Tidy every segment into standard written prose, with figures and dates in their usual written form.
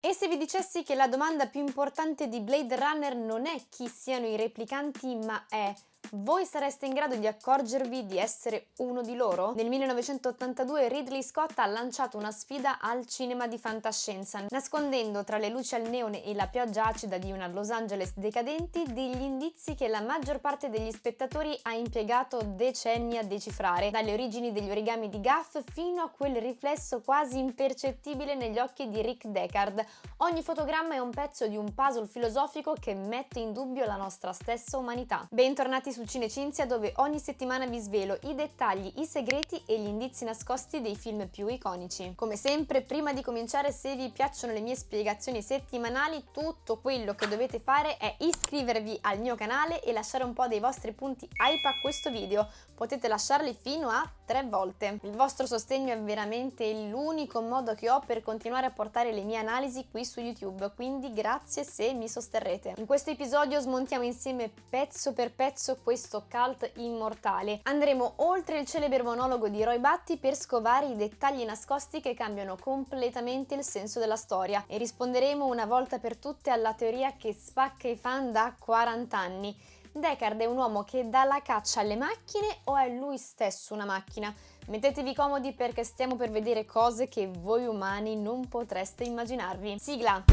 E se vi dicessi che la domanda più importante di Blade Runner non è chi siano i replicanti, ma è: voi sareste in grado di accorgervi di essere uno di loro? Nel 1982 Ridley Scott ha lanciato una sfida al cinema di fantascienza, nascondendo tra le luci al neone e la pioggia acida di una Los Angeles decadenti degli indizi che la maggior parte degli spettatori ha impiegato decenni a decifrare, dalle origini degli origami di Gaff fino a quel riflesso quasi impercettibile negli occhi di Rick Deckard. Ogni fotogramma è un pezzo di un puzzle filosofico che mette in dubbio la nostra stessa umanità. Bentornati su Cinecinzia, dove ogni settimana vi svelo i dettagli, i segreti e gli indizi nascosti dei film più iconici. Come sempre, prima di cominciare, se vi piacciono le mie spiegazioni settimanali, tutto quello che dovete fare è iscrivervi al mio canale e lasciare un po' dei vostri punti hype a questo video. Potete lasciarli fino a 3 volte. Il vostro sostegno è veramente l'unico modo che ho per continuare a portare le mie analisi qui su YouTube, quindi grazie se mi sosterrete. In questo episodio smontiamo insieme pezzo per pezzo questo cult immortale. Andremo oltre il celebre monologo di Roy Batty per scovare i dettagli nascosti che cambiano completamente il senso della storia e risponderemo una volta per tutte alla teoria che spacca i fan da 40 anni. Deckard è un uomo che dà la caccia alle macchine o è lui stesso una macchina? Mettetevi comodi perché stiamo per vedere cose che voi umani non potreste immaginarvi. Sigla!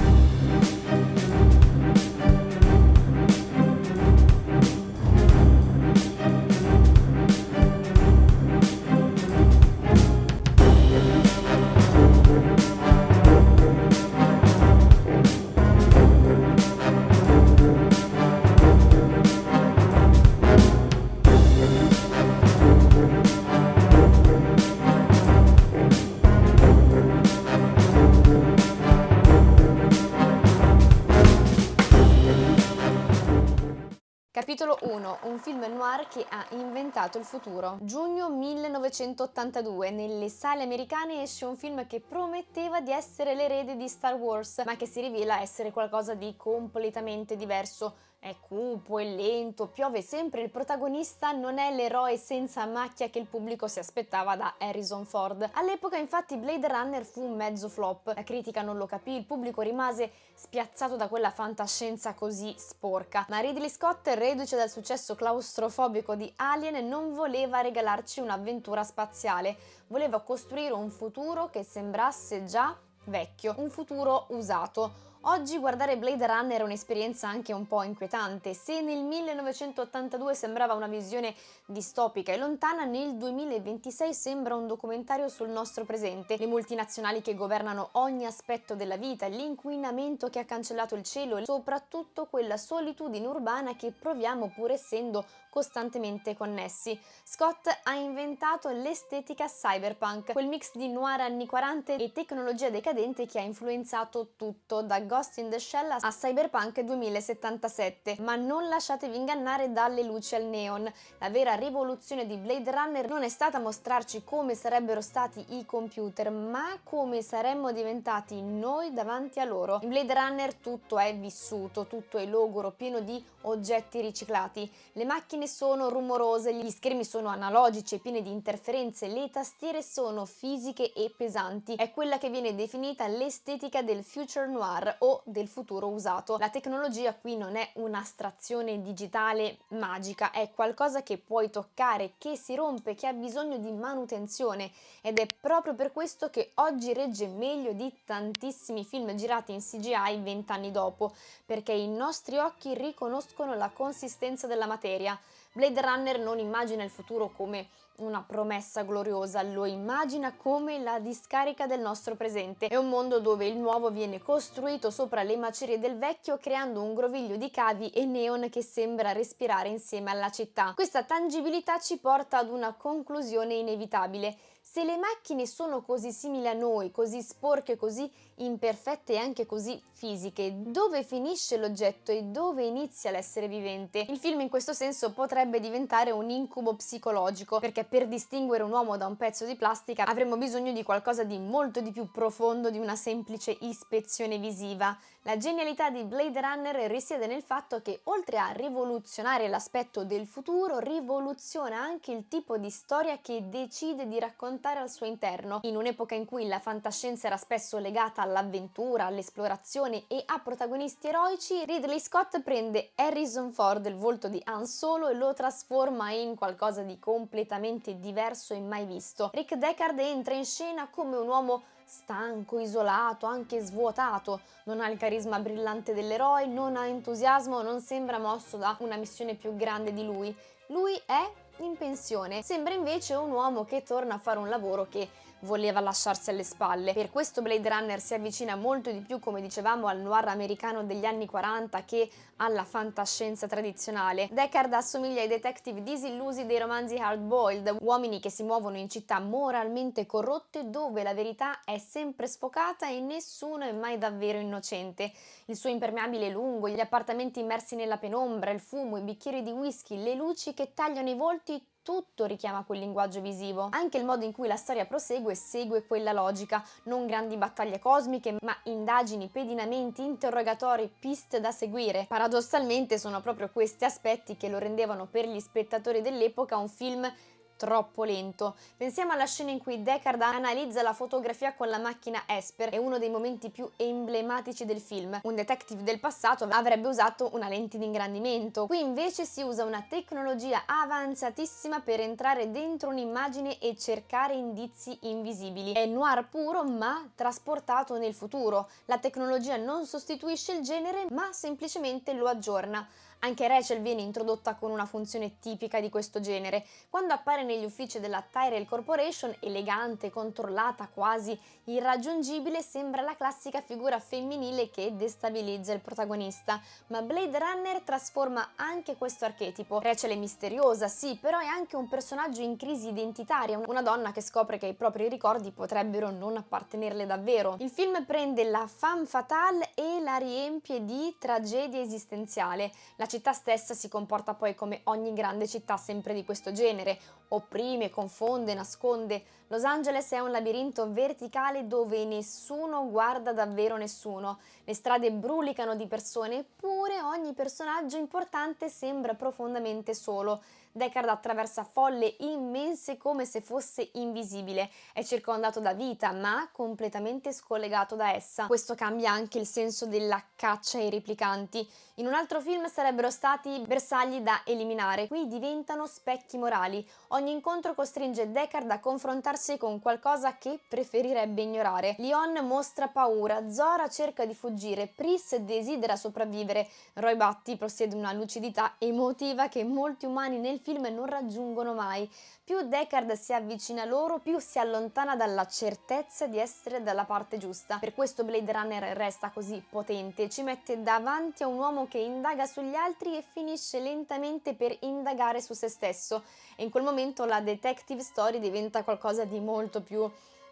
Capitolo 1. Un film noir che ha inventato il futuro. Giugno 1982. Nelle sale americane esce un film che prometteva di essere l'erede di Star Wars, ma che si rivela essere qualcosa di completamente diverso. È cupo e lento, piove sempre, il protagonista non è l'eroe senza macchia che il pubblico si aspettava da Harrison Ford. All'epoca infatti Blade Runner fu un mezzo flop, la critica non lo capì, il pubblico rimase spiazzato da quella fantascienza così sporca. Ma Ridley Scott, reduce dal successo claustrofobico di Alien, non voleva regalarci un'avventura spaziale, voleva costruire un futuro che sembrasse già vecchio, un futuro usato. Oggi guardare Blade Runner è un'esperienza anche un po' inquietante. Se nel 1982 sembrava una visione distopica e lontana, nel 2026 sembra un documentario sul nostro presente. Le multinazionali che governano ogni aspetto della vita, l'inquinamento che ha cancellato il cielo e soprattutto quella solitudine urbana che proviamo pur essendo costantemente connessi. Scott ha inventato l'estetica cyberpunk, quel mix di noir anni 40 e tecnologia decadente che ha influenzato tutto, da Ghost in the Shell a Cyberpunk 2077. Ma non lasciatevi ingannare dalle luci al neon. La vera rivoluzione di Blade Runner non è stata mostrarci come sarebbero stati i computer, ma come saremmo diventati noi davanti a loro. In Blade Runner tutto è vissuto, tutto è logoro, pieno di oggetti riciclati. Le macchine sono rumorose, gli schermi sono analogici e pieni di interferenze, le tastiere sono fisiche e pesanti. È quella che viene definita l'estetica del future noir o del futuro usato. La tecnologia qui non è un'astrazione digitale magica, è qualcosa che puoi toccare, che si rompe, che ha bisogno di manutenzione, ed è proprio per questo che oggi regge meglio di tantissimi film girati in CGI 20 anni dopo, perché i nostri occhi riconoscono la consistenza della materia. Blade Runner non immagina il futuro come una promessa gloriosa, lo immagina come la discarica del nostro presente. È un mondo dove il nuovo viene costruito sopra le macerie del vecchio, creando un groviglio di cavi e neon che sembra respirare insieme alla città. Questa tangibilità ci porta ad una conclusione inevitabile. Se le macchine sono così simili a noi, così sporche, così imperfette e anche così fisiche, dove finisce l'oggetto e dove inizia l'essere vivente? Il film in questo senso potrebbe diventare un incubo psicologico, perché per distinguere un uomo da un pezzo di plastica avremmo bisogno di qualcosa di molto di più profondo di una semplice ispezione visiva. La genialità di Blade Runner risiede nel fatto che, oltre a rivoluzionare l'aspetto del futuro, rivoluziona anche il tipo di storia che decide di raccontare affrontare al suo interno. In un'epoca in cui la fantascienza era spesso legata all'avventura, all'esplorazione e a protagonisti eroici, Ridley Scott prende Harrison Ford, il volto di Han Solo, e lo trasforma in qualcosa di completamente diverso e mai visto. Rick Deckard entra in scena come un uomo stanco, isolato, anche svuotato. Non ha il carisma brillante dell'eroe, non ha entusiasmo, non sembra mosso da una missione più grande di lui. Lui è in pensione. Sembra invece un uomo che torna a fare un lavoro che voleva lasciarsi alle spalle. Per questo Blade Runner si avvicina molto di più, come dicevamo, al noir americano degli anni 40 che alla fantascienza tradizionale. Deckard assomiglia ai detective disillusi dei romanzi hard-boiled, uomini che si muovono in città moralmente corrotte dove la verità è sempre sfocata e nessuno è mai davvero innocente. Il suo impermeabile lungo, gli appartamenti immersi nella penombra, il fumo, i bicchieri di whisky, le luci che tagliano i volti, tutto richiama quel linguaggio visivo. Anche il modo in cui la storia prosegue segue quella logica, non grandi battaglie cosmiche, ma indagini, pedinamenti, interrogatori, piste da seguire. Paradossalmente sono proprio questi aspetti che lo rendevano per gli spettatori dell'epoca un film troppo lento. Pensiamo alla scena in cui Deckard analizza la fotografia con la macchina Esper, è uno dei momenti più emblematici del film. Un detective del passato avrebbe usato una lente di ingrandimento, qui invece si usa una tecnologia avanzatissima per entrare dentro un'immagine e cercare indizi invisibili. È noir puro ma trasportato nel futuro. La tecnologia non sostituisce il genere ma semplicemente lo aggiorna. Anche Rachel viene introdotta con una funzione tipica di questo genere. Quando appare negli uffici della Tyrell Corporation, elegante, controllata, quasi irraggiungibile, sembra la classica figura femminile che destabilizza il protagonista. Ma Blade Runner trasforma anche questo archetipo. Rachel è misteriosa, sì, però è anche un personaggio in crisi identitaria, una donna che scopre che i propri ricordi potrebbero non appartenerle davvero. Il film prende la femme fatale e la riempie di tragedia esistenziale. La città stessa si comporta poi come ogni grande città sempre di questo genere, opprime, confonde, nasconde. Los Angeles è un labirinto verticale dove nessuno guarda davvero nessuno. Le strade brulicano di persone, eppure ogni personaggio importante sembra profondamente solo. Deckard attraversa folle immense come se fosse invisibile, è circondato da vita ma completamente scollegato da essa. Questo cambia anche il senso della caccia ai replicanti. In un altro film sarebbero stati bersagli da eliminare, qui diventano specchi morali. Ogni incontro costringe Deckard a confrontarsi con qualcosa che preferirebbe ignorare. Leon mostra paura, Zora cerca di fuggire, Pris desidera sopravvivere, Roy Batty possiede una lucidità emotiva che molti umani nel film non raggiungono mai. Più Deckard si avvicina loro, più si allontana dalla certezza di essere dalla parte giusta. Per questo Blade Runner resta così potente, ci mette davanti a un uomo che indaga sugli altri e finisce lentamente per indagare su se stesso. E in quel momento la detective story diventa qualcosa di molto più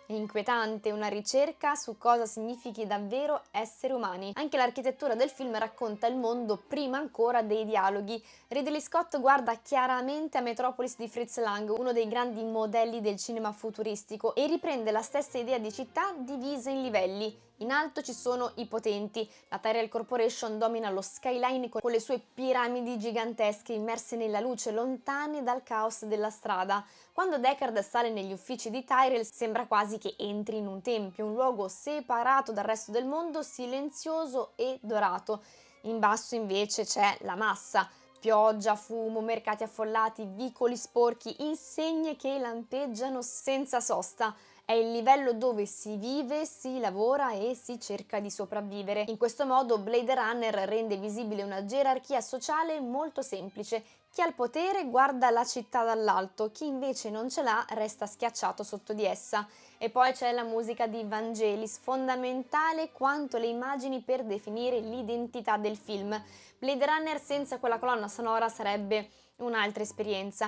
inquietante, una ricerca su cosa significhi davvero essere umani. Anche l'architettura del film racconta il mondo prima ancora dei dialoghi. Ridley Scott guarda chiaramente a Metropolis di Fritz Lang, uno dei grandi modelli del cinema futuristico, e riprende la stessa idea di città divisa in livelli. In alto ci sono i potenti, la Tyrell Corporation domina lo skyline con le sue piramidi gigantesche immerse nella luce, lontane dal caos della strada. Quando Deckard sale negli uffici di Tyrell sembra quasi che entri in un tempio, un luogo separato dal resto del mondo, silenzioso e dorato. In basso invece c'è la massa. Pioggia, fumo, mercati affollati, vicoli sporchi, insegne che lampeggiano senza sosta. È il livello dove si vive, si lavora e si cerca di sopravvivere. In questo modo Blade Runner rende visibile una gerarchia sociale molto semplice. Chi ha il potere guarda la città dall'alto, chi invece non ce l'ha resta schiacciato sotto di essa. E poi c'è la musica di Vangelis, fondamentale quanto le immagini per definire l'identità del film. Blade Runner senza quella colonna sonora sarebbe un'altra esperienza.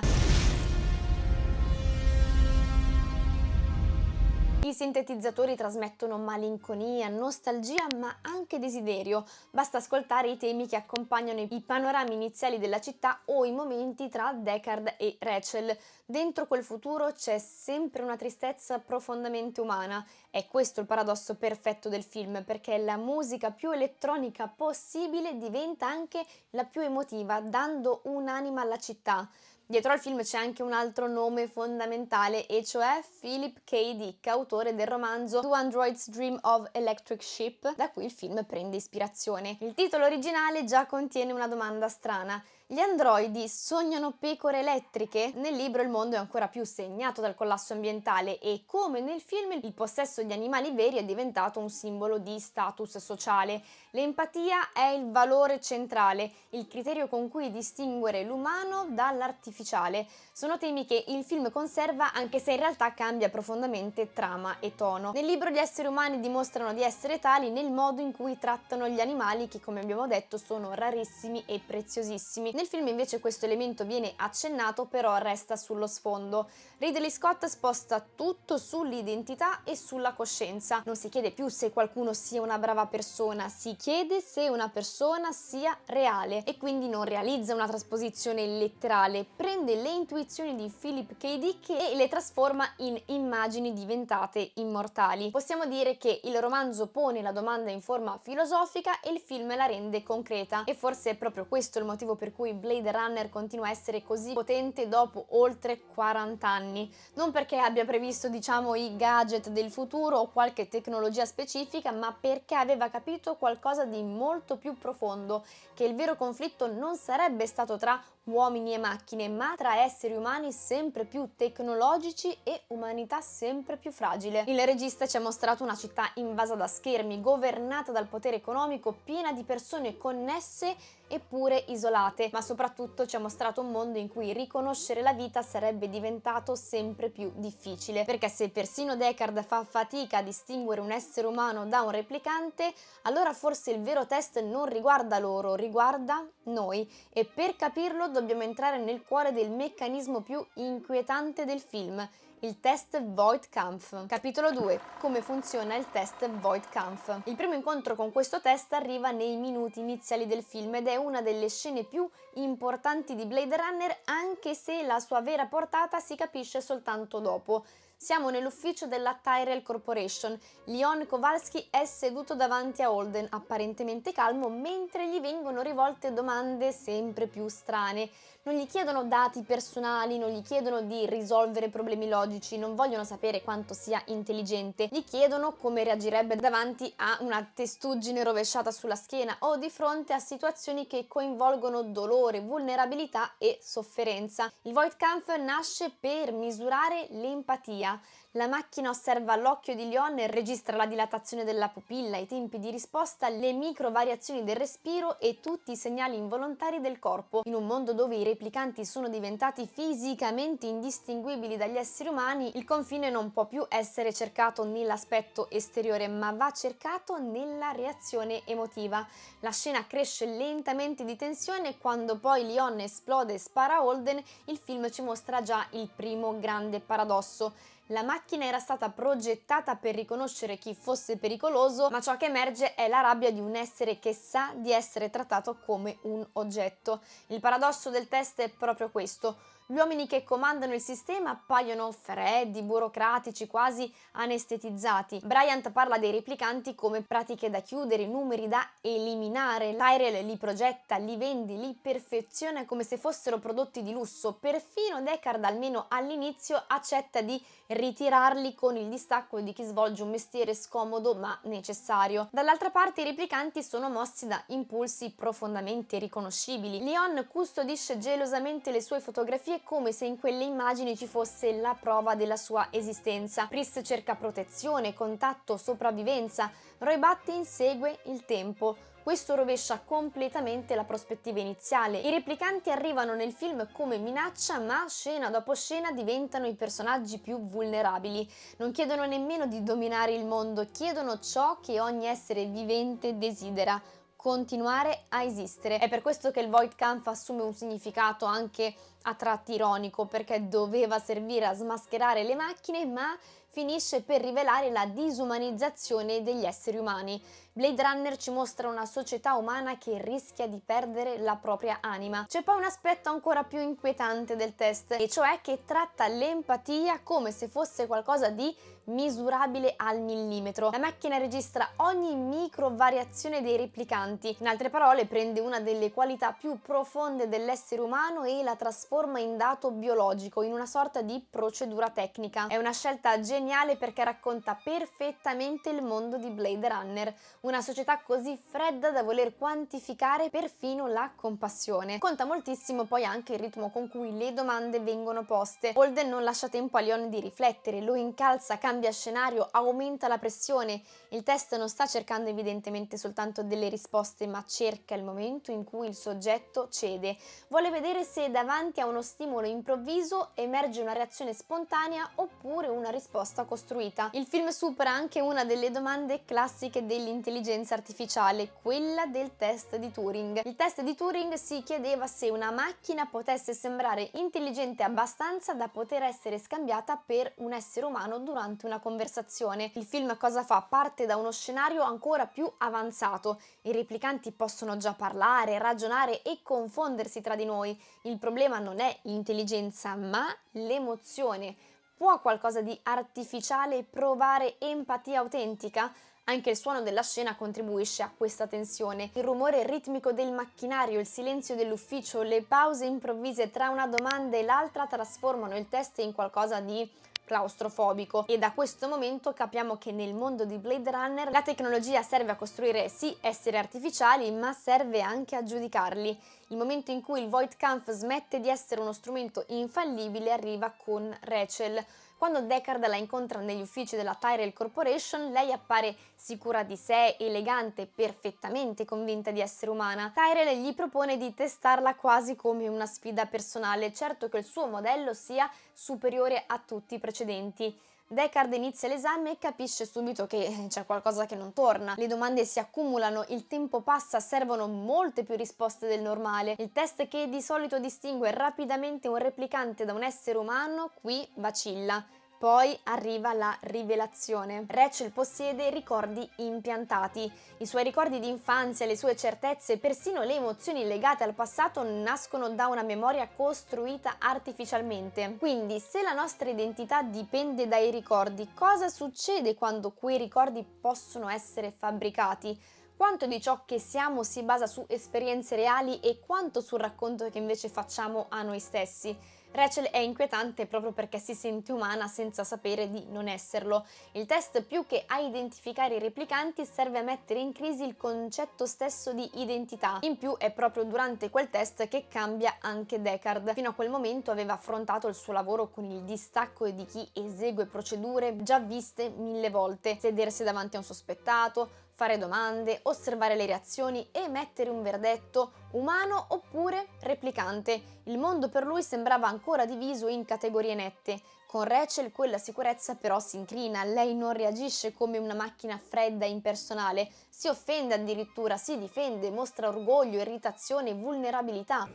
I sintetizzatori trasmettono malinconia, nostalgia, ma anche desiderio. Basta ascoltare i temi che accompagnano i panorami iniziali della città o i momenti tra Deckard e Rachel. Dentro quel futuro c'è sempre una tristezza profondamente umana. È questo il paradosso perfetto del film, perché la musica più elettronica possibile diventa anche la più emotiva, dando un'anima alla città. Dietro al film c'è anche un altro nome fondamentale, e cioè Philip K. Dick, autore del romanzo Do Androids Dream of Electric Sheep, da cui il film prende ispirazione. Il titolo originale già contiene una domanda strana. Gli androidi sognano pecore elettriche? Nel libro il mondo è ancora più segnato dal collasso ambientale e, come nel film, il possesso di animali veri è diventato un simbolo di status sociale. L'empatia è il valore centrale, il criterio con cui distinguere l'umano dall'artificiale. Sono temi che il film conserva, anche se in realtà cambia profondamente trama e tono. Nel libro gli esseri umani dimostrano di essere tali nel modo in cui trattano gli animali, che come abbiamo detto sono rarissimi e preziosissimi. Nel film invece questo elemento viene accennato, però resta sullo sfondo. Ridley Scott sposta tutto sull'identità e sulla coscienza. Non si chiede più se qualcuno sia una brava persona, si chiede se una persona sia reale, e quindi non realizza una trasposizione letterale, prende le intuizioni di Philip K. Dick e le trasforma in immagini diventate immortali. Possiamo dire che il romanzo pone la domanda in forma filosofica e il film la rende concreta, e forse è proprio questo il motivo per cui Blade Runner continua a essere così potente dopo oltre 40 anni. Non perché abbia previsto, i gadget del futuro o qualche tecnologia specifica, ma perché aveva capito qualcosa di molto più profondo, che il vero conflitto non sarebbe stato tra uomini e macchine, ma tra esseri umani sempre più tecnologici e umanità sempre più fragile. Il regista ci ha mostrato una città invasa da schermi, governata dal potere economico, piena di persone connesse eppure isolate, ma soprattutto ci ha mostrato un mondo in cui riconoscere la vita sarebbe diventato sempre più difficile, perché se persino Deckard fa fatica a distinguere un essere umano da un replicante, allora forse il vero test non riguarda loro, riguarda noi, e per capirlo dobbiamo entrare nel cuore del meccanismo più inquietante del film: il test Voight-Kampff. Capitolo 2. Come funziona il test Voight-Kampff. Il primo incontro con questo test arriva nei minuti iniziali del film ed è una delle scene più importanti di Blade Runner, anche se la sua vera portata si capisce soltanto dopo. Siamo nell'ufficio della Tyrell Corporation. Leon Kowalski è seduto davanti a Holden, apparentemente calmo, mentre gli vengono rivolte domande sempre più strane. Non gli chiedono dati personali, non gli chiedono di risolvere problemi logici, non vogliono sapere quanto sia intelligente. Gli chiedono come reagirebbe davanti a una testuggine rovesciata sulla schiena o di fronte a situazioni che coinvolgono dolore, vulnerabilità e sofferenza. Il Voight-Kampff nasce per misurare l'empatia. La macchina osserva l'occhio di Leon e registra la dilatazione della pupilla, i tempi di risposta, le micro variazioni del respiro e tutti i segnali involontari del corpo. In un mondo dove i replicanti sono diventati fisicamente indistinguibili dagli esseri umani, il confine non può più essere cercato nell'aspetto esteriore, ma va cercato nella reazione emotiva. La scena cresce lentamente di tensione e quando poi Leon esplode e spara a Holden, il film ci mostra già il primo grande paradosso. La macchina era stata progettata per riconoscere chi fosse pericoloso, ma ciò che emerge è la rabbia di un essere che sa di essere trattato come un oggetto. Il paradosso del test è proprio questo. Gli uomini che comandano il sistema appaiono freddi, burocratici, quasi anestetizzati. Bryant parla dei replicanti come pratiche da chiudere, numeri da eliminare. Tyrell li progetta, li vende, li perfeziona come se fossero prodotti di lusso. Perfino Deckard, almeno all'inizio, accetta di ritirarli con il distacco di chi svolge un mestiere scomodo ma necessario. Dall'altra parte i replicanti sono mossi da impulsi profondamente riconoscibili. Leon custodisce gelosamente le sue fotografie come se in quelle immagini ci fosse la prova della sua esistenza. Pris cerca protezione, contatto, sopravvivenza. Roy Batty insegue il tempo. Questo rovescia completamente la prospettiva iniziale. I replicanti arrivano nel film come minaccia, ma scena dopo scena diventano i personaggi più vulnerabili. Non chiedono nemmeno di dominare il mondo, chiedono ciò che ogni essere vivente desidera: continuare a esistere. È per questo che il Voight-Kampff assume un significato anche a tratti ironico, perché doveva servire a smascherare le macchine, ma finisce per rivelare la disumanizzazione degli esseri umani. Blade Runner ci mostra una società umana che rischia di perdere la propria anima. C'è poi un aspetto ancora più inquietante del test, e cioè che tratta l'empatia come se fosse qualcosa di misurabile al millimetro. La macchina registra ogni micro variazione dei replicanti, in altre parole prende una delle qualità più profonde dell'essere umano e la trasforma in dato biologico, in una sorta di procedura tecnica. È una scelta geniale perché racconta perfettamente il mondo di Blade Runner, una società così fredda da voler quantificare perfino la compassione. Conta moltissimo poi anche il ritmo con cui le domande vengono poste. Holden non lascia tempo a Leon di riflettere, lo incalza, cambia scenario, aumenta la pressione. Il test non sta cercando evidentemente soltanto delle risposte, ma cerca il momento in cui il soggetto cede. Vuole vedere se davanti a uno stimolo improvviso emerge una reazione spontanea oppure una risposta costruita. Il film supera anche una delle domande classiche dell'intelligenza artificiale, quella del test di Turing. Il test di Turing si chiedeva se una macchina potesse sembrare intelligente abbastanza da poter essere scambiata per un essere umano durante una conversazione. Il film cosa fa? Parte da uno scenario ancora più avanzato. I replicanti possono già parlare, ragionare e confondersi tra di noi. Il problema non è l'intelligenza, ma l'emozione. Può qualcosa di artificiale provare empatia autentica? Anche il suono della scena contribuisce a questa tensione. Il rumore ritmico del macchinario, il silenzio dell'ufficio, le pause improvvise tra una domanda e l'altra trasformano il test in qualcosa di claustrofobico, e da questo momento capiamo che nel mondo di Blade Runner la tecnologia serve a costruire sì esseri artificiali, ma serve anche a giudicarli. Il momento in cui il Voight-Kampff smette di essere uno strumento infallibile arriva con Rachel. Quando Deckard la incontra negli uffici della Tyrell Corporation, lei appare sicura di sé, elegante, perfettamente convinta di essere umana. Tyrell gli propone di testarla quasi come una sfida personale, certo che il suo modello sia superiore a tutti i precedenti. Deckard inizia l'esame e capisce subito che c'è qualcosa che non torna. Le domande si accumulano, il tempo passa, servono molte più risposte del normale. Il test che di solito distingue rapidamente un replicante da un essere umano qui vacilla. Poi arriva la rivelazione. Rachel possiede ricordi impiantati. I suoi ricordi di infanzia, le sue certezze, persino le emozioni legate al passato nascono da una memoria costruita artificialmente. Quindi, se la nostra identità dipende dai ricordi, cosa succede quando quei ricordi possono essere fabbricati? Quanto di ciò che siamo si basa su esperienze reali e quanto sul racconto che invece facciamo a noi stessi? Rachel è inquietante proprio perché si sente umana senza sapere di non esserlo. Il test, più che a identificare i replicanti, serve a mettere in crisi il concetto stesso di identità. In più è proprio durante quel test che cambia anche Deckard. Fino a quel momento aveva affrontato il suo lavoro con il distacco di chi esegue procedure già viste 1000 volte. Sedersi davanti a un sospettato, fare domande, osservare le reazioni e emettere un verdetto, umano oppure replicante. Il mondo per lui sembrava ancora diviso in categorie nette. Con Rachel quella sicurezza però si incrina, lei non reagisce come una macchina fredda e impersonale, si offende addirittura, si difende, mostra orgoglio, irritazione, vulnerabilità.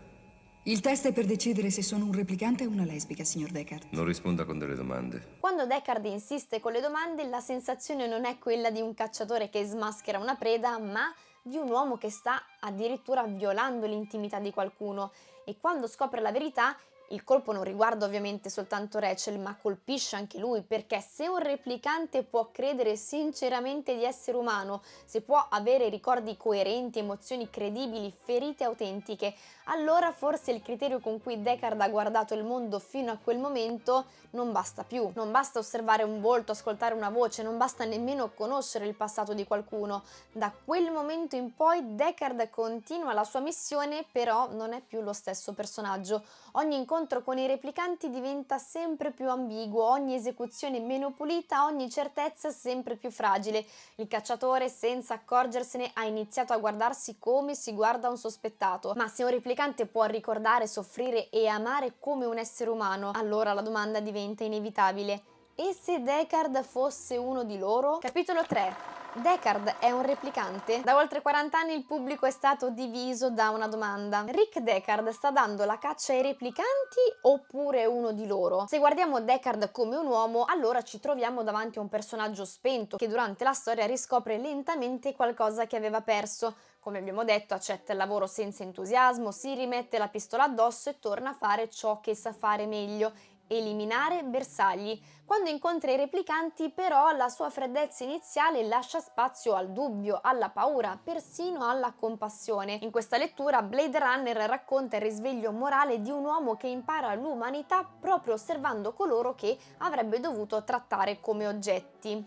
Il test è per decidere se sono un replicante o una lesbica, signor Deckard. Non risponda con delle domande. Quando Deckard insiste con le domande, la sensazione non è quella di un cacciatore che smaschera una preda, ma di un uomo che sta addirittura violando l'intimità di qualcuno. E quando scopre la verità, il colpo non riguarda ovviamente soltanto Rachel, ma colpisce anche lui, perché se un replicante può credere sinceramente di essere umano, se può avere ricordi coerenti, emozioni credibili, ferite autentiche, allora forse il criterio con cui Deckard ha guardato il mondo fino a quel momento non basta più. Non basta osservare un volto, ascoltare una voce, non basta nemmeno conoscere il passato di qualcuno. Da quel momento in poi Deckard continua la sua missione, però non è più lo stesso personaggio. Ogni incontro con i replicanti diventa sempre più ambiguo, ogni esecuzione meno pulita, ogni certezza sempre più fragile. Il cacciatore, senza accorgersene, ha iniziato a guardarsi come si guarda un sospettato. Ma se un replicante può ricordare, soffrire e amare come un essere umano, allora la domanda diventa inevitabile: e se Deckard fosse uno di loro? Capitolo 3. Deckard è un replicante? Da oltre 40 anni il pubblico è stato diviso da una domanda. Rick Deckard sta dando la caccia ai replicanti oppure è uno di loro? Se guardiamo Deckard come un uomo, allora ci troviamo davanti a un personaggio spento che durante la storia riscopre lentamente qualcosa che aveva perso. Come abbiamo detto, accetta il lavoro senza entusiasmo, si rimette la pistola addosso e torna a fare ciò che sa fare meglio: eliminare bersagli. Quando incontra i replicanti, però, la sua freddezza iniziale lascia spazio al dubbio, alla paura, persino alla compassione. In questa lettura, Blade Runner racconta il risveglio morale di un uomo che impara l'umanità proprio osservando coloro che avrebbe dovuto trattare come oggetti.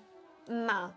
Ma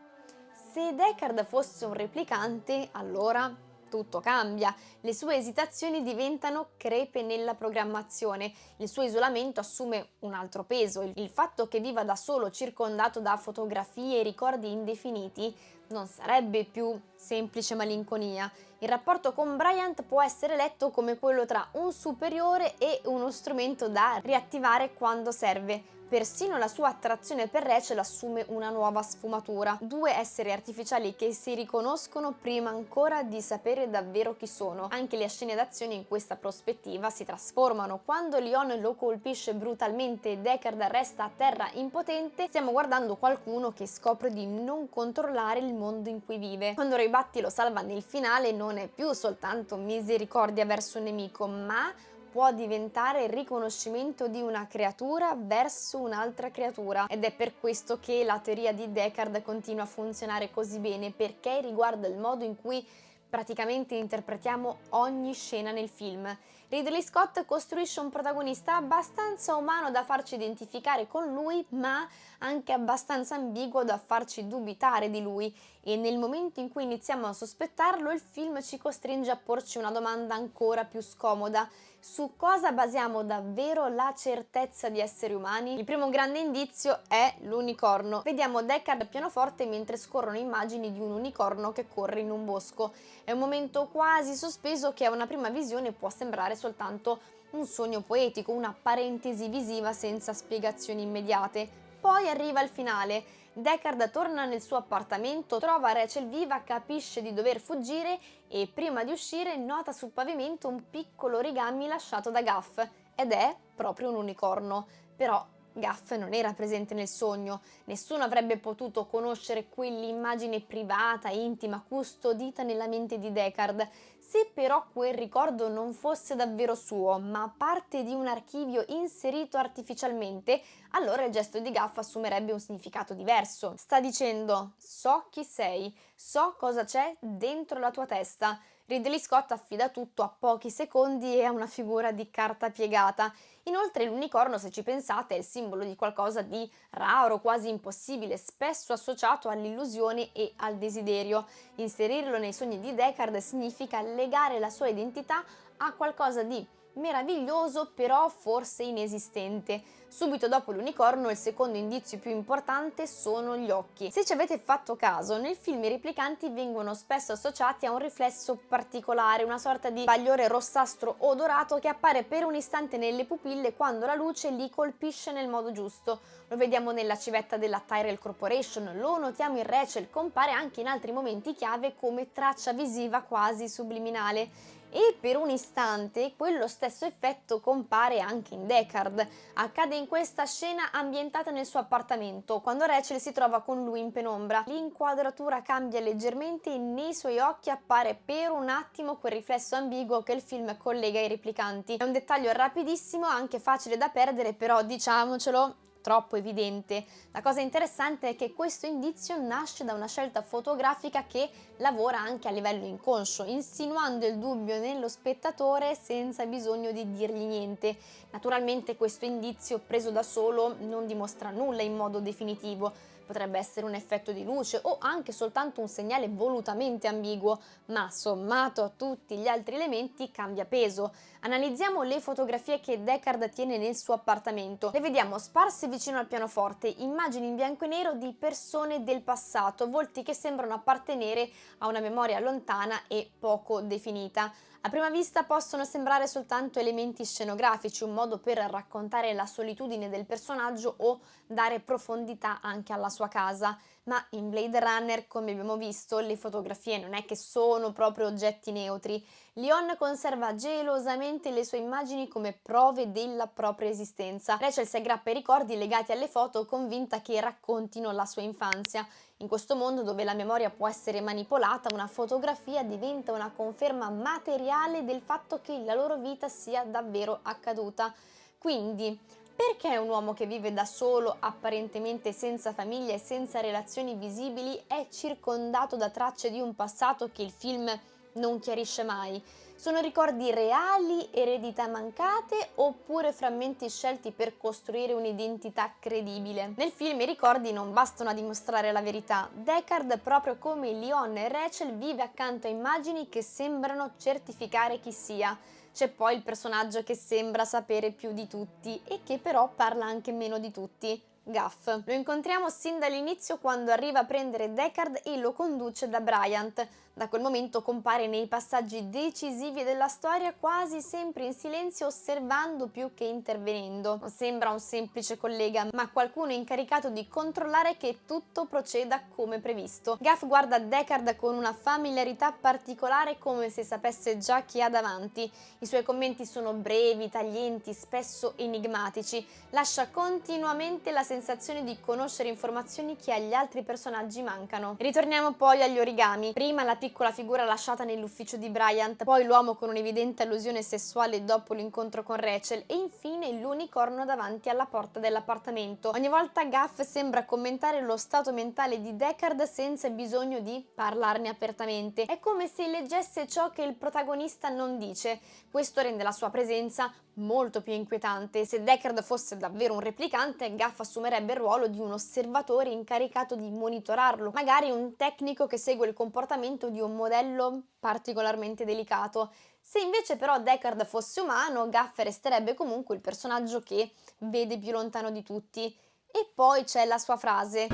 se Deckard fosse un replicante, allora tutto cambia. Le sue esitazioni diventano crepe nella programmazione, il suo isolamento assume un altro peso. Il fatto che viva da solo, circondato da fotografie e ricordi indefiniti, non sarebbe più semplice malinconia. Il rapporto con Bryant può essere letto come quello tra un superiore e uno strumento da riattivare quando serve. Persino la sua attrazione per Rachel assume una nuova sfumatura. Due esseri artificiali che si riconoscono prima ancora di sapere davvero chi sono. Anche le scene d'azione in questa prospettiva si trasformano. Quando Leon lo colpisce brutalmente e Deckard resta a terra impotente, stiamo guardando qualcuno che scopre di non controllare il mondo in cui vive. Quando Roy Batty lo salva nel finale non è più soltanto misericordia verso un nemico, ma può diventare il riconoscimento di una creatura verso un'altra creatura, ed è per questo che la teoria di Deckard continua a funzionare così bene, perché riguarda il modo in cui praticamente interpretiamo ogni scena nel film. Ridley Scott costruisce un protagonista abbastanza umano da farci identificare con lui, ma anche abbastanza ambiguo da farci dubitare di lui, e nel momento in cui iniziamo a sospettarlo il film ci costringe a porci una domanda ancora più scomoda: su cosa basiamo davvero la certezza di essere umani? Il primo grande indizio è l'unicorno. Vediamo Deckard al pianoforte mentre scorrono immagini di un unicorno che corre in un bosco. È un momento quasi sospeso che a una prima visione può sembrare soltanto un sogno poetico, una parentesi visiva senza spiegazioni immediate. Poi arriva il finale. Deckard torna nel suo appartamento, trova Rachel viva, capisce di dover fuggire e prima di uscire nota sul pavimento un piccolo origami lasciato da Gaff, ed è proprio un unicorno. Però Gaff non era presente nel sogno, nessuno avrebbe potuto conoscere quell'immagine privata, intima, custodita nella mente di Deckard. Se però quel ricordo non fosse davvero suo, ma parte di un archivio inserito artificialmente, allora il gesto di Gaff assumerebbe un significato diverso. Sta dicendo: so chi sei, so cosa c'è dentro la tua testa. Ridley Scott affida tutto a pochi secondi e a una figura di carta piegata. Inoltre l'unicorno, se ci pensate, è il simbolo di qualcosa di raro, quasi impossibile, spesso associato all'illusione e al desiderio. Inserirlo nei sogni di Deckard significa legare la sua identità a qualcosa di meraviglioso, però forse inesistente. Subito dopo l'unicorno, il secondo indizio più importante sono gli occhi. Se ci avete fatto caso, nel film i replicanti vengono spesso associati a un riflesso particolare, una sorta di bagliore rossastro o dorato che appare per un istante nelle pupille quando la luce li colpisce nel modo giusto. Lo vediamo nella civetta della Tyrell Corporation, lo notiamo in Rachel, compare anche in altri momenti chiave come traccia visiva quasi subliminale. E per un istante quello stesso effetto compare anche in Deckard. Accade in questa scena ambientata nel suo appartamento, quando Rachel si trova con lui in penombra. L'inquadratura cambia leggermente e nei suoi occhi appare per un attimo quel riflesso ambiguo che il film collega ai replicanti. È un dettaglio rapidissimo, anche facile da perdere, però diciamocelo, troppo evidente. La cosa interessante è che questo indizio nasce da una scelta fotografica che lavora anche a livello inconscio, insinuando il dubbio nello spettatore senza bisogno di dirgli niente. Naturalmente questo indizio preso da solo non dimostra nulla in modo definitivo. Potrebbe essere un effetto di luce o anche soltanto un segnale volutamente ambiguo, ma sommato a tutti gli altri elementi cambia peso. Analizziamo le fotografie che Deckard tiene nel suo appartamento. Le vediamo sparse vicino al pianoforte, immagini in bianco e nero di persone del passato, volti che sembrano appartenere a una memoria lontana e poco definita. A prima vista possono sembrare soltanto elementi scenografici, un modo per raccontare la solitudine del personaggio o dare profondità anche alla sua sua casa, ma in Blade Runner, come abbiamo visto, le fotografie non è che sono proprio oggetti neutri. Leon conserva gelosamente le sue immagini come prove della propria esistenza. Rachel si aggrappa ai ricordi legati alle foto, convinta che raccontino la sua infanzia. In questo mondo dove la memoria può essere manipolata, una fotografia diventa una conferma materiale del fatto che la loro vita sia davvero accaduta. Quindi, perché un uomo che vive da solo, apparentemente senza famiglia e senza relazioni visibili, è circondato da tracce di un passato che il film non chiarisce mai? Sono ricordi reali, eredità mancate oppure frammenti scelti per costruire un'identità credibile? Nel film i ricordi non bastano a dimostrare la verità. Deckard, proprio come Leon e Rachel, vive accanto a immagini che sembrano certificare chi sia. C'è poi il personaggio che sembra sapere più di tutti e che però parla anche meno di tutti. Gaff. Lo incontriamo sin dall'inizio quando arriva a prendere Deckard e lo conduce da Bryant. Da quel momento compare nei passaggi decisivi della storia, quasi sempre in silenzio, osservando più che intervenendo. Non sembra un semplice collega, ma qualcuno incaricato di controllare che tutto proceda come previsto. Gaff guarda Deckard con una familiarità particolare, come se sapesse già chi ha davanti. I suoi commenti sono brevi, taglienti, spesso enigmatici. Lascia continuamente la sensazione di conoscere informazioni che agli altri personaggi mancano. Ritorniamo poi agli origami. Prima la piccola figura lasciata nell'ufficio di Bryant, poi l'uomo con un'evidente allusione sessuale dopo l'incontro con Rachel e infine l'unicorno davanti alla porta dell'appartamento. Ogni volta Gaff sembra commentare lo stato mentale di Deckard senza bisogno di parlarne apertamente. È come se leggesse ciò che il protagonista non dice. Questo rende la sua presenza molto più inquietante. Se Deckard fosse davvero un replicante, Gaff assumerebbe il ruolo di un osservatore incaricato di monitorarlo, magari un tecnico che segue il comportamento di un modello particolarmente delicato. Se invece però Deckard fosse umano, Gaff resterebbe comunque il personaggio che vede più lontano di tutti. E poi c'è la sua frase: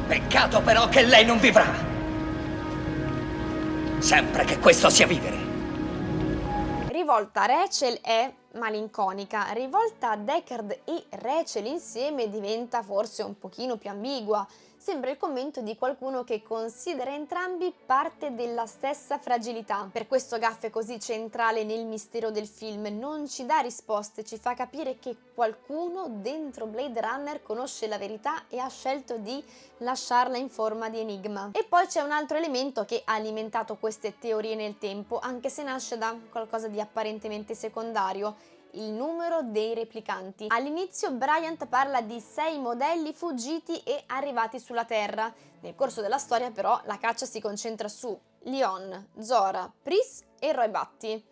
Peccato però che lei non vivrà. Sempre che questo sia vivere. Rivolta a Rachel è malinconica, rivolta a Deckard e Rachel insieme diventa forse un pochino più ambigua. Sembra il commento di qualcuno che considera entrambi parte della stessa fragilità. Per questo Gaff è così centrale nel mistero del film, non ci dà risposte, ci fa capire che qualcuno dentro Blade Runner conosce la verità e ha scelto di lasciarla in forma di enigma. E poi c'è un altro elemento che ha alimentato queste teorie nel tempo, anche se nasce da qualcosa di apparentemente secondario: il numero dei replicanti. All'inizio Bryant parla di 6 modelli fuggiti e arrivati sulla Terra. Nel corso della storia però la caccia si concentra su Leon, Zora, Pris e Roy Batty.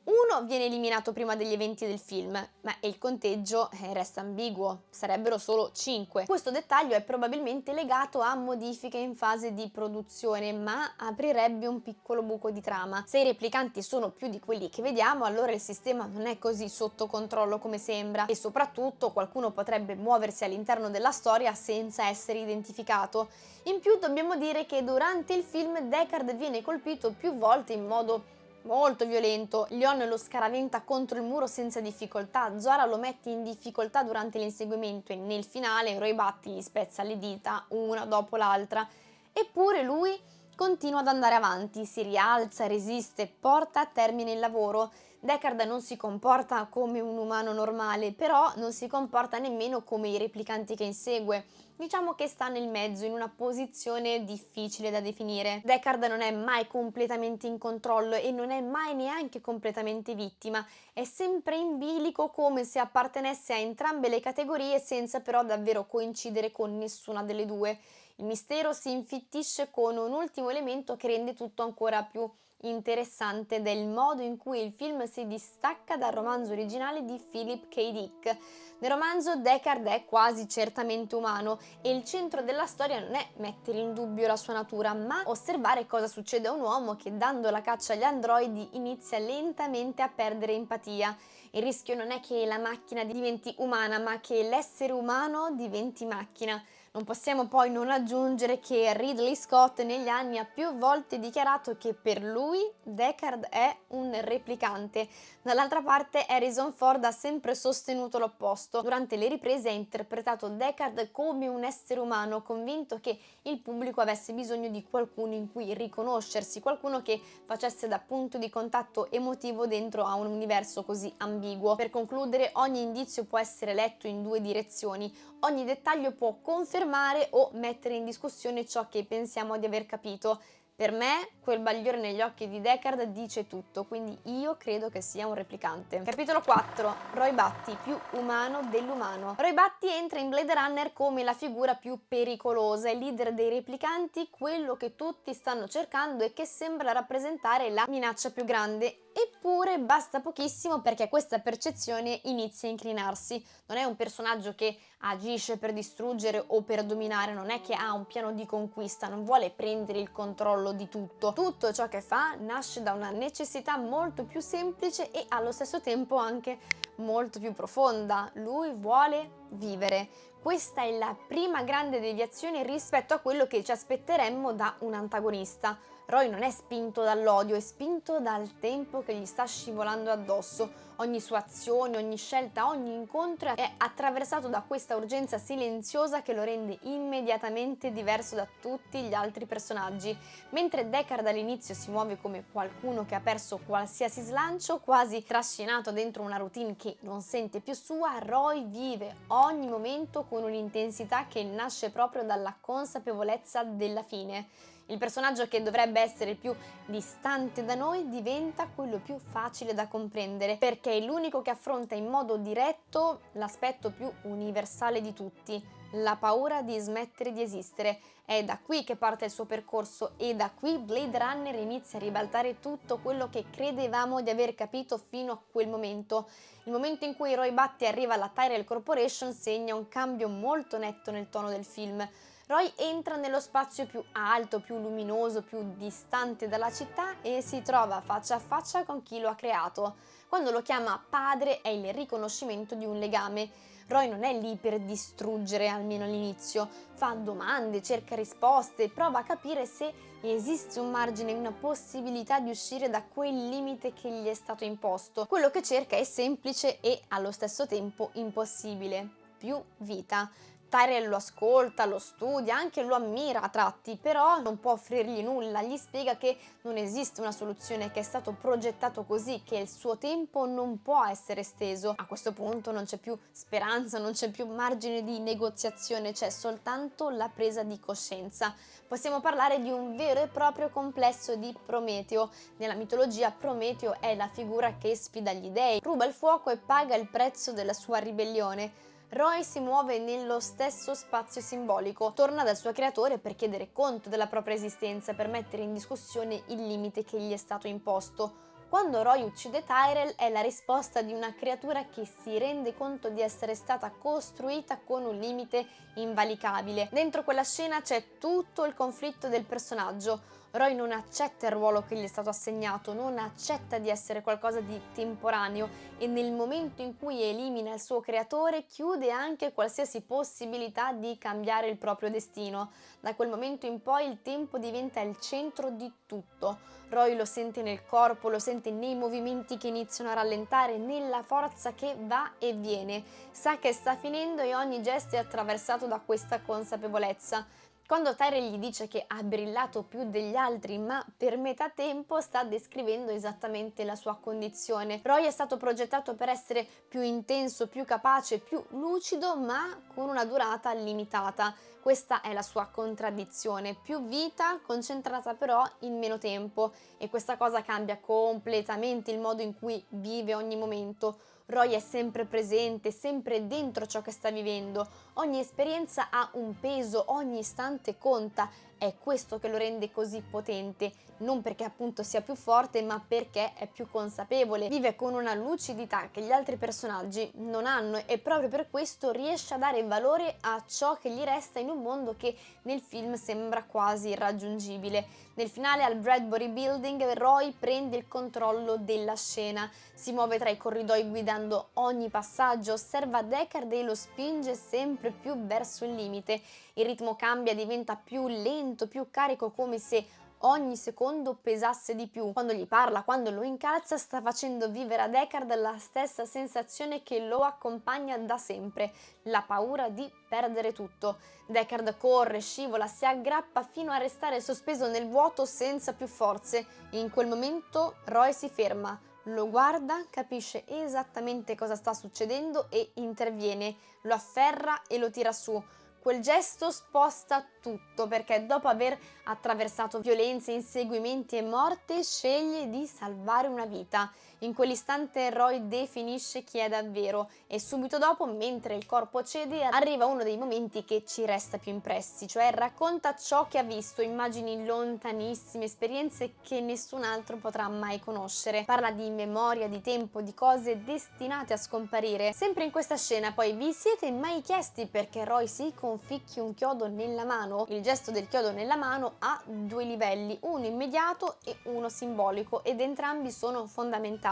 Uno viene eliminato prima degli eventi del film, ma il conteggio resta ambiguo, sarebbero solo 5. Questo dettaglio è probabilmente legato a modifiche in fase di produzione, ma aprirebbe un piccolo buco di trama. Se i replicanti sono più di quelli che vediamo, allora il sistema non è così sotto controllo come sembra, e soprattutto qualcuno potrebbe muoversi all'interno della storia senza essere identificato. In più dobbiamo dire che durante il film Deckard viene colpito più volte in modo molto violento. Leon lo scaraventa contro il muro senza difficoltà, Zora lo mette in difficoltà durante l'inseguimento e nel finale Roy Batty gli spezza le dita una dopo l'altra. Eppure lui continua ad andare avanti, si rialza, resiste, porta a termine il lavoro. Deckard non si comporta come un umano normale, però non si comporta nemmeno come i replicanti che insegue. Diciamo che sta nel mezzo, in una posizione difficile da definire. Deckard non è mai completamente in controllo e non è mai neanche completamente vittima. È sempre in bilico, come se appartenesse a entrambe le categorie senza però davvero coincidere con nessuna delle due. Il mistero si infittisce con un ultimo elemento che rende tutto ancora più interessante, del modo in cui il film si distacca dal romanzo originale di Philip K. Dick. Nel romanzo Deckard è quasi certamente umano e il centro della storia non è mettere in dubbio la sua natura, ma osservare cosa succede a un uomo che, dando la caccia agli androidi, inizia lentamente a perdere empatia. Il rischio non è che la macchina diventi umana, ma che l'essere umano diventi macchina. Non possiamo poi non aggiungere che Ridley Scott negli anni ha più volte dichiarato che per lui Deckard è un replicante. Dall'altra parte Harrison Ford ha sempre sostenuto l'opposto. Durante le riprese ha interpretato Deckard come un essere umano, convinto che il pubblico avesse bisogno di qualcuno in cui riconoscersi, qualcuno che facesse da punto di contatto emotivo dentro a un universo così ambiguo. Per concludere, ogni indizio può essere letto in due direzioni, ogni dettaglio può confermare o mettere in discussione ciò che pensiamo di aver capito. Per me, quel bagliore negli occhi di Deckard dice tutto, quindi io credo che sia un replicante. Capitolo 4. Roy Batty, più umano dell'umano. Roy Batty entra in Blade Runner come la figura più pericolosa, il leader dei replicanti, quello che tutti stanno cercando e che sembra rappresentare la minaccia più grande. Eppure basta pochissimo perché questa percezione inizia a inclinarsi. Non è un personaggio che agisce per distruggere o per dominare, non è che ha un piano di conquista, non vuole prendere il controllo di tutto. Tutto ciò che fa nasce da una necessità molto più semplice e allo stesso tempo anche molto più profonda. Lui vuole vivere. Questa è la prima grande deviazione rispetto a quello che ci aspetteremmo da un antagonista. Roy non è spinto dall'odio, è spinto dal tempo che gli sta scivolando addosso. Ogni sua azione, ogni scelta, ogni incontro è attraversato da questa urgenza silenziosa che lo rende immediatamente diverso da tutti gli altri personaggi. Mentre Deckard all'inizio si muove come qualcuno che ha perso qualsiasi slancio, quasi trascinato dentro una routine che non sente più sua, Roy vive ogni momento con un'intensità che nasce proprio dalla consapevolezza della fine. Il personaggio che dovrebbe essere il più distante da noi diventa quello più facile da comprendere, perché è l'unico che affronta in modo diretto l'aspetto più universale di tutti, la paura di smettere di esistere. È da qui che parte il suo percorso e da qui Blade Runner inizia a ribaltare tutto quello che credevamo di aver capito fino a quel momento. Il momento in cui Roy Batty arriva alla Tyrell Corporation segna un cambio molto netto nel tono del film. Roy entra nello spazio più alto, più luminoso, più distante dalla città e si trova faccia a faccia con chi lo ha creato. Quando lo chiama padre è il riconoscimento di un legame. Roy non è lì per distruggere, almeno all'inizio, fa domande, cerca risposte, prova a capire se esiste un margine, una possibilità di uscire da quel limite che gli è stato imposto. Quello che cerca è semplice e allo stesso tempo impossibile: più vita. Tyrell lo ascolta, lo studia, anche lo ammira a tratti, però non può offrirgli nulla, gli spiega che non esiste una soluzione, che è stato progettato così, che il suo tempo non può essere esteso. A questo punto non c'è più speranza, non c'è più margine di negoziazione, c'è soltanto la presa di coscienza. Possiamo parlare di un vero e proprio complesso di Prometeo. Nella mitologia Prometeo è la figura che sfida gli dei, ruba il fuoco e paga il prezzo della sua ribellione. Roy si muove nello stesso spazio simbolico, torna dal suo creatore per chiedere conto della propria esistenza, per mettere in discussione il limite che gli è stato imposto. Quando Roy uccide Tyrell è la risposta di una creatura che si rende conto di essere stata costruita con un limite invalicabile. Dentro quella scena c'è tutto il conflitto del personaggio. Roy non accetta il ruolo che gli è stato assegnato, non accetta di essere qualcosa di temporaneo e nel momento in cui elimina il suo creatore chiude anche qualsiasi possibilità di cambiare il proprio destino. Da quel momento in poi il tempo diventa il centro di tutto. Roy lo sente nel corpo, lo sente nei movimenti che iniziano a rallentare, nella forza che va e viene. Sa che sta finendo e ogni gesto è attraversato da questa consapevolezza. Quando Tyrell gli dice che ha brillato più degli altri ma per metà tempo, sta descrivendo esattamente la sua condizione. Roy è stato progettato per essere più intenso, più capace, più lucido ma con una durata limitata. Questa è la sua contraddizione, più vita concentrata però in meno tempo, e questa cosa cambia completamente il modo in cui vive ogni momento. Roy è sempre presente, sempre dentro ciò che sta vivendo. Ogni esperienza ha un peso, ogni istante conta. È questo che lo rende così potente, non perché appunto sia più forte, ma perché è più consapevole, vive con una lucidità che gli altri personaggi non hanno e proprio per questo riesce a dare valore a ciò che gli resta in un mondo che nel film sembra quasi irraggiungibile. Nel finale al Bradbury Building Roy prende il controllo della scena, si muove tra i corridoi guidando ogni passaggio, osserva Deckard e lo spinge sempre più verso il limite. Il ritmo cambia, diventa più lento, più carico, come se ogni secondo pesasse di più. Quando gli parla, quando lo incalza, sta facendo vivere a Deckard la stessa sensazione che lo accompagna da sempre, la paura di perdere tutto. Deckard corre, scivola, si aggrappa fino a restare sospeso nel vuoto senza più forze. In quel momento Roy si ferma, lo guarda, capisce esattamente cosa sta succedendo e interviene, lo afferra e lo tira su. Quel gesto sposta tutto perché dopo aver attraversato violenze, inseguimenti e morte sceglie di salvare una vita. In quell'istante Roy definisce chi è davvero e subito dopo, mentre il corpo cede, arriva uno dei momenti che ci resta più impressi, cioè racconta ciò che ha visto, immagini lontanissime, esperienze che nessun altro potrà mai conoscere. Parla di memoria, di tempo, di cose destinate a scomparire. Sempre in questa scena poi vi siete mai chiesti perché Roy si conficchi un chiodo nella mano? Il gesto del chiodo nella mano ha due livelli, uno immediato e uno simbolico, ed entrambi sono fondamentali.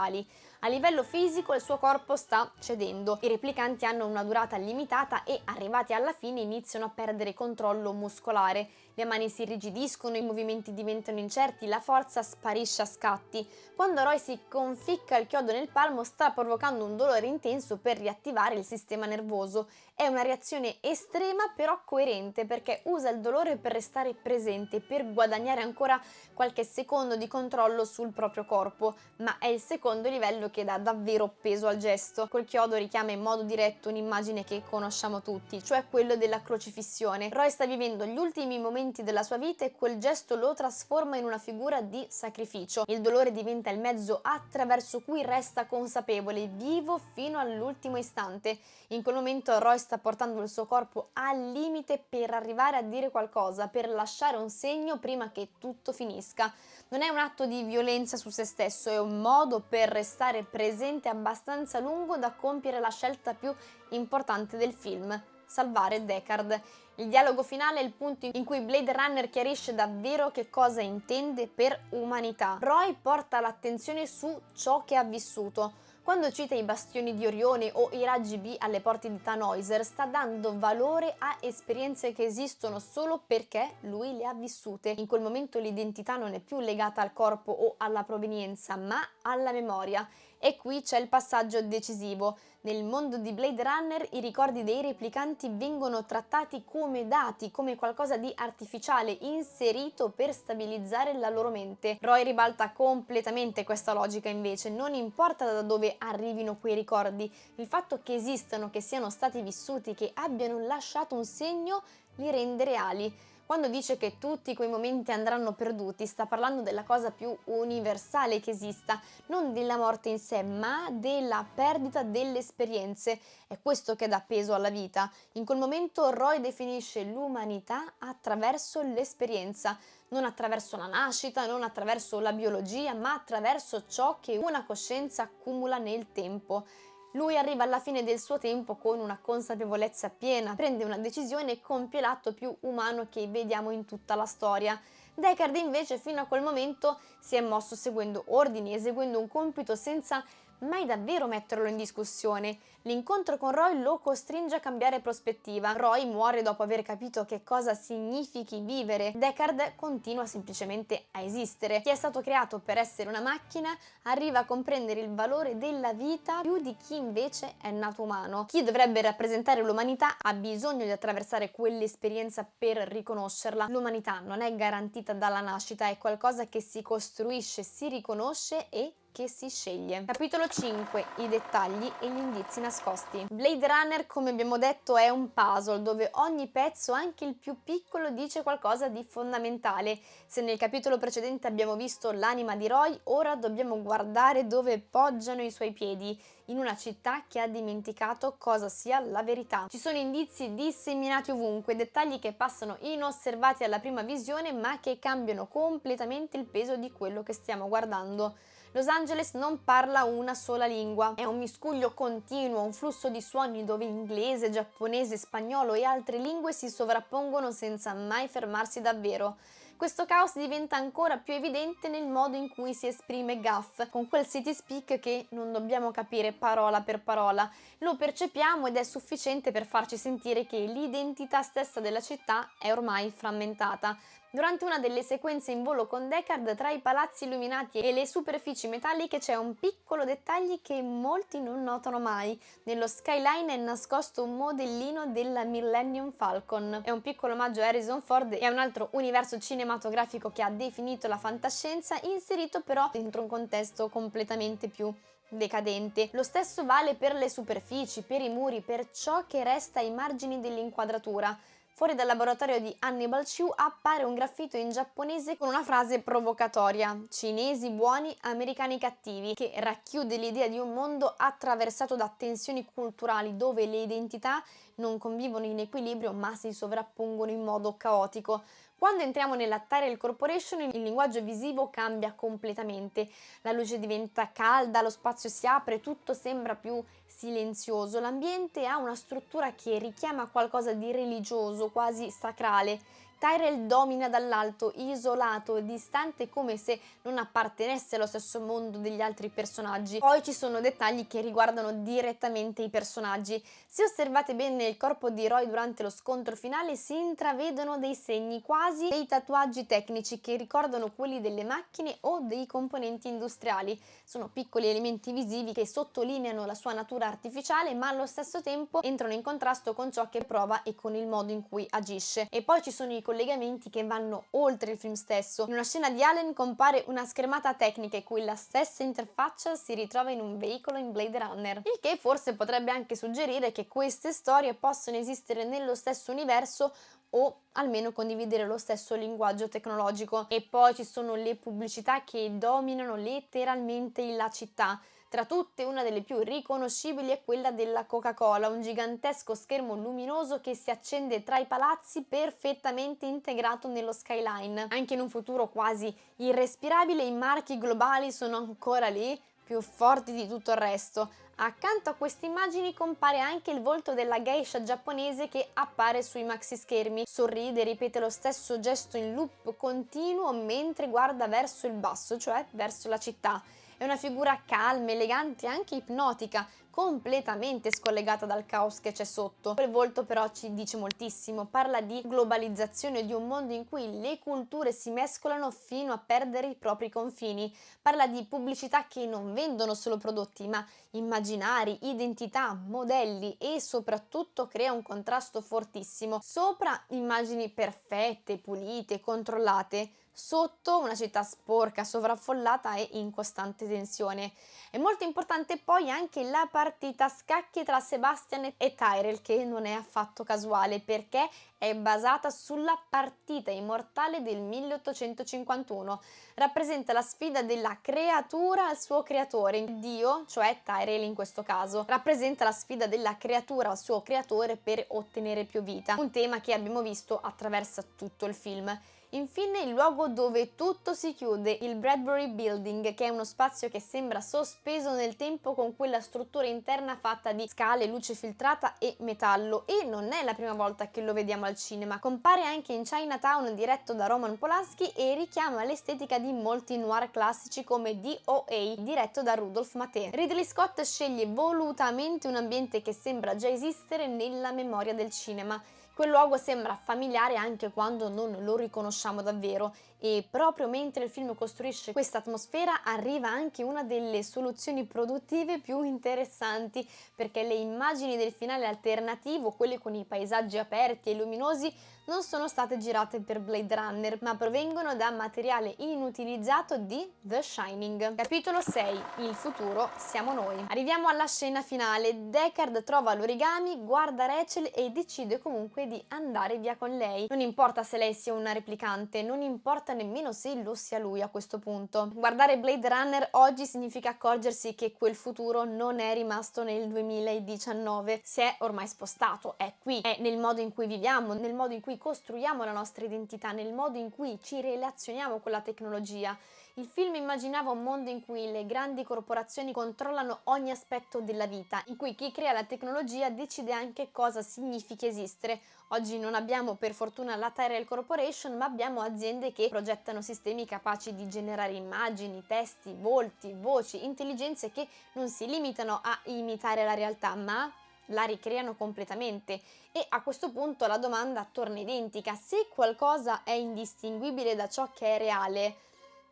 A livello fisico il suo corpo sta cedendo, i replicanti hanno una durata limitata e arrivati alla fine iniziano a perdere controllo muscolare, le mani si irrigidiscono, i movimenti diventano incerti, la forza sparisce a scatti. Quando Roy si conficca il chiodo nel palmo sta provocando un dolore intenso per riattivare il sistema nervoso. È una reazione estrema però coerente perché usa il dolore per restare presente, per guadagnare ancora qualche secondo di controllo sul proprio corpo, ma è il secondo livello che dà davvero peso al gesto. Col chiodo richiama in modo diretto un'immagine che conosciamo tutti, cioè quello della crocifissione. Roy sta vivendo gli ultimi momenti della sua vita e quel gesto lo trasforma in una figura di sacrificio. Il dolore diventa il mezzo attraverso cui resta consapevole, vivo fino all'ultimo istante. In quel momento Roy sta portando il suo corpo al limite per arrivare a dire qualcosa, per lasciare un segno prima che tutto finisca. Non è un atto di violenza su se stesso, è un modo per restare presente abbastanza lungo da compiere la scelta più importante del film: salvare Deckard. Il dialogo finale è il punto in cui Blade Runner chiarisce davvero che cosa intende per umanità. Roy porta l'attenzione su ciò che ha vissuto. Quando cita i bastioni di Orione o i raggi B alle porte di Tannhäuser, sta dando valore a esperienze che esistono solo perché lui le ha vissute. In quel momento l'identità non è più legata al corpo o alla provenienza, ma alla memoria. E qui c'è il passaggio decisivo. Nel mondo di Blade Runner i ricordi dei replicanti vengono trattati come dati, come qualcosa di artificiale inserito per stabilizzare la loro mente. Roy ribalta completamente questa logica invece, non importa da dove arrivino quei ricordi, il fatto che esistano, che siano stati vissuti, che abbiano lasciato un segno, li rende reali. Quando dice che tutti quei momenti andranno perduti, sta parlando della cosa più universale che esista, non della morte in sé, ma della perdita delle esperienze. È questo che dà peso alla vita. In quel momento Roy definisce l'umanità attraverso l'esperienza, non attraverso la nascita, non attraverso la biologia, ma attraverso ciò che una coscienza accumula nel tempo. Lui arriva alla fine del suo tempo con una consapevolezza piena, prende una decisione e compie l'atto più umano che vediamo in tutta la storia. Deckard invece fino a quel momento si è mosso seguendo ordini, eseguendo un compito senza mai davvero metterlo in discussione. L'incontro con Roy lo costringe a cambiare prospettiva. Roy muore dopo aver capito che cosa significhi vivere. Deckard continua semplicemente a esistere. Chi è stato creato per essere una macchina arriva a comprendere il valore della vita più di chi invece è nato umano. Chi dovrebbe rappresentare l'umanità ha bisogno di attraversare quell'esperienza per riconoscerla. L'umanità non è garantita dalla nascita, è qualcosa che si costruisce, si riconosce e che si sceglie. Capitolo 5. I dettagli e gli indizi nascosti. Blade Runner, come abbiamo detto, è un puzzle dove ogni pezzo, anche il più piccolo, dice qualcosa di fondamentale. Se nel capitolo precedente abbiamo visto l'anima di Roy, ora dobbiamo guardare dove poggiano i suoi piedi, in una città che ha dimenticato cosa sia la verità. Ci sono indizi disseminati ovunque, dettagli che passano inosservati alla prima visione ma che cambiano completamente il peso di quello che stiamo guardando. Los Angeles non parla una sola lingua, è un miscuglio continuo, un flusso di suoni dove inglese, giapponese, spagnolo e altre lingue si sovrappongono senza mai fermarsi davvero. Questo caos diventa ancora più evidente nel modo in cui si esprime Gaff, con quel city speak che non dobbiamo capire parola per parola, lo percepiamo ed è sufficiente per farci sentire che l'identità stessa della città è ormai frammentata. Durante una delle sequenze in volo con Deckard, tra i palazzi illuminati e le superfici metalliche c'è un piccolo dettaglio che molti non notano mai. Nello skyline è nascosto un modellino della Millennium Falcon. È un piccolo omaggio a Harrison Ford e a un altro universo cinematografico che ha definito la fantascienza, inserito però dentro un contesto completamente più decadente. Lo stesso vale per le superfici, per i muri, per ciò che resta ai margini dell'inquadratura. Fuori dal laboratorio di Hannibal Chew appare un graffito in giapponese con una frase provocatoria: cinesi buoni, americani cattivi, che racchiude l'idea di un mondo attraversato da tensioni culturali dove le identità non convivono in equilibrio ma si sovrappongono in modo caotico. Quando entriamo nella Tyrell Corporation il linguaggio visivo cambia completamente, la luce diventa calda, lo spazio si apre, tutto sembra più silenzioso, l'ambiente ha una struttura che richiama qualcosa di religioso, quasi sacrale. Tyrell domina dall'alto, isolato, distante, come se non appartenesse allo stesso mondo degli altri personaggi. Poi ci sono dettagli che riguardano direttamente i personaggi. Se osservate bene il corpo di Roy durante lo scontro finale si intravedono dei segni, quasi dei tatuaggi tecnici che ricordano quelli delle macchine o dei componenti industriali. Sono piccoli elementi visivi che sottolineano la sua natura artificiale ma allo stesso tempo entrano in contrasto con ciò che prova e con il modo in cui agisce. E poi ci sono i collegamenti che vanno oltre il film stesso. In una scena di Alien compare una schermata tecnica e quella stessa interfaccia si ritrova in un veicolo in Blade Runner, il che forse potrebbe anche suggerire che queste storie possono esistere nello stesso universo o almeno condividere lo stesso linguaggio tecnologico. E poi ci sono le pubblicità che dominano letteralmente la città. Tra tutte, una delle più riconoscibili è quella della Coca-Cola, un gigantesco schermo luminoso che si accende tra i palazzi perfettamente integrato nello skyline. Anche in un futuro quasi irrespirabile i marchi globali sono ancora lì, più forti di tutto il resto. Accanto a queste immagini compare anche il volto della geisha giapponese che appare sui maxi schermi. Sorride e ripete lo stesso gesto in loop continuo mentre guarda verso il basso, cioè verso la città. È una figura calma, elegante e anche ipnotica, completamente scollegata dal caos che c'è sotto. Quel volto però ci dice moltissimo, parla di globalizzazione, di un mondo in cui le culture si mescolano fino a perdere i propri confini. Parla di pubblicità che non vendono solo prodotti, ma immaginari, identità, modelli e soprattutto crea un contrasto fortissimo. Sopra immagini perfette, pulite, controllate. Sotto una città sporca, sovraffollata e in costante tensione. È molto importante poi anche la partita a scacchi tra Sebastian e Tyrell, che non è affatto casuale perché è basata sulla partita immortale del 1851. Rappresenta la sfida della creatura al suo creatore, Dio, cioè Tyrell in questo caso. Rappresenta la sfida della creatura al suo creatore per ottenere più vita, un tema che abbiamo visto attraversa tutto il film. Infine il luogo dove tutto si chiude, il Bradbury Building, che è uno spazio che sembra sospeso nel tempo con quella struttura interna fatta di scale, luce filtrata e metallo, e non è la prima volta che lo vediamo al cinema. Compare anche in Chinatown diretto da Roman Polanski e richiama l'estetica di molti noir classici come DOA diretto da Rudolph Maté. Ridley Scott sceglie volutamente un ambiente che sembra già esistere nella memoria del cinema. Quel luogo sembra familiare anche quando non lo riconosciamo davvero. E proprio mentre il film costruisce questa atmosfera arriva anche una delle soluzioni produttive più interessanti, perché le immagini del finale alternativo, quelle con i paesaggi aperti e luminosi, non sono state girate per Blade Runner, ma provengono da materiale inutilizzato di The Shining. Capitolo 6. Il futuro siamo noi. Arriviamo alla scena finale. Deckard trova l'origami, guarda Rachel e decide comunque di andare via con lei. Non importa se lei sia una replicante, non importa nemmeno se lo sia lui a questo punto. Guardare Blade Runner oggi significa accorgersi che quel futuro non è rimasto nel 2019, si è ormai spostato, è qui, è nel modo in cui viviamo, nel modo in cui costruiamo la nostra identità, nel modo in cui ci relazioniamo con la tecnologia. Il film immaginava un mondo in cui le grandi corporazioni controllano ogni aspetto della vita, in cui chi crea la tecnologia decide anche cosa significhi esistere. Oggi non abbiamo per fortuna la Tyrell Corporation, ma abbiamo aziende che progettano sistemi capaci di generare immagini, testi, volti, voci, intelligenze che non si limitano a imitare la realtà, ma la ricreano completamente. E a questo punto la domanda torna identica: se qualcosa è indistinguibile da ciò che è reale,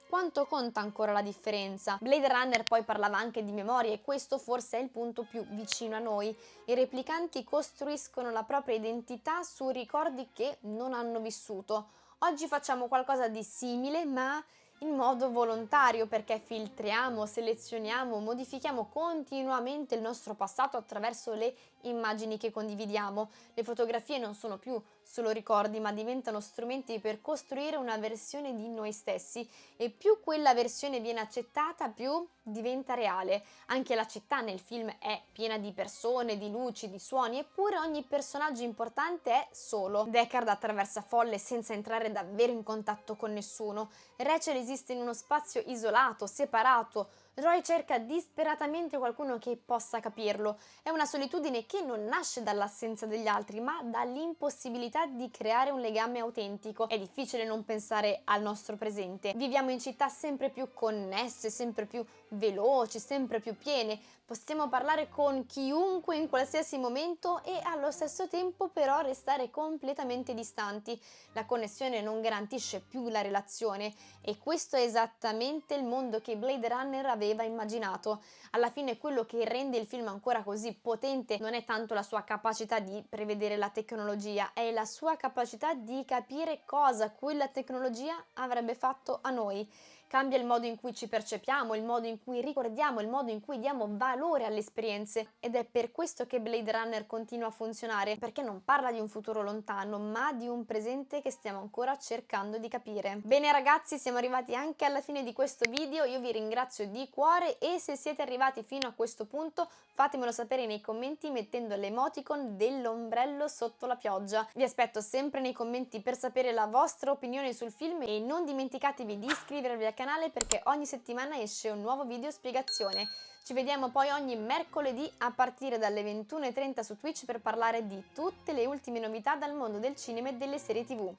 quanto conta ancora la differenza? Blade Runner poi parlava anche di memoria e questo forse è il punto più vicino a noi. I replicanti costruiscono la propria identità su ricordi che non hanno vissuto. Oggi facciamo qualcosa di simile, ma in modo volontario, perché filtriamo, selezioniamo, modifichiamo continuamente il nostro passato attraverso le immagini che condividiamo. Le fotografie non sono più solo ricordi, ma diventano strumenti per costruire una versione di noi stessi, e più quella versione viene accettata, più diventa reale. Anche la città nel film è piena di persone, di luci, di suoni, eppure ogni personaggio importante è solo. Deckard attraversa folle senza entrare davvero in contatto con nessuno. Rachel esiste in uno spazio isolato, separato. Roy cerca disperatamente qualcuno che possa capirlo. È una solitudine che non nasce dall'assenza degli altri, ma dall'impossibilità di creare un legame autentico. È difficile non pensare al nostro presente. Viviamo in città sempre più connesse, sempre più veloci, sempre più piene. Possiamo parlare con chiunque in qualsiasi momento e allo stesso tempo però restare completamente distanti. La connessione non garantisce più la relazione, e questo è esattamente il mondo che Blade Runner aveva immaginato. Alla fine quello che rende il film ancora così potente non è tanto la sua capacità di prevedere la tecnologia, è la sua capacità di capire cosa quella tecnologia avrebbe fatto a noi. Cambia il modo in cui ci percepiamo, il modo in cui ricordiamo, il modo in cui diamo valore alle esperienze, ed è per questo che Blade Runner continua a funzionare, perché non parla di un futuro lontano, ma di un presente che stiamo ancora cercando di capire. Bene ragazzi, siamo arrivati anche alla fine di questo video, io vi ringrazio di cuore e se siete arrivati fino a questo punto fatemelo sapere nei commenti mettendo l'emoticon dell'ombrello sotto la pioggia. Vi aspetto sempre nei commenti per sapere la vostra opinione sul film e non dimenticatevi di iscrivervi al canale perché ogni settimana esce un nuovo video spiegazione. Ci vediamo poi ogni mercoledì a partire dalle 21:30 su Twitch per parlare di tutte le ultime novità dal mondo del cinema e delle serie TV.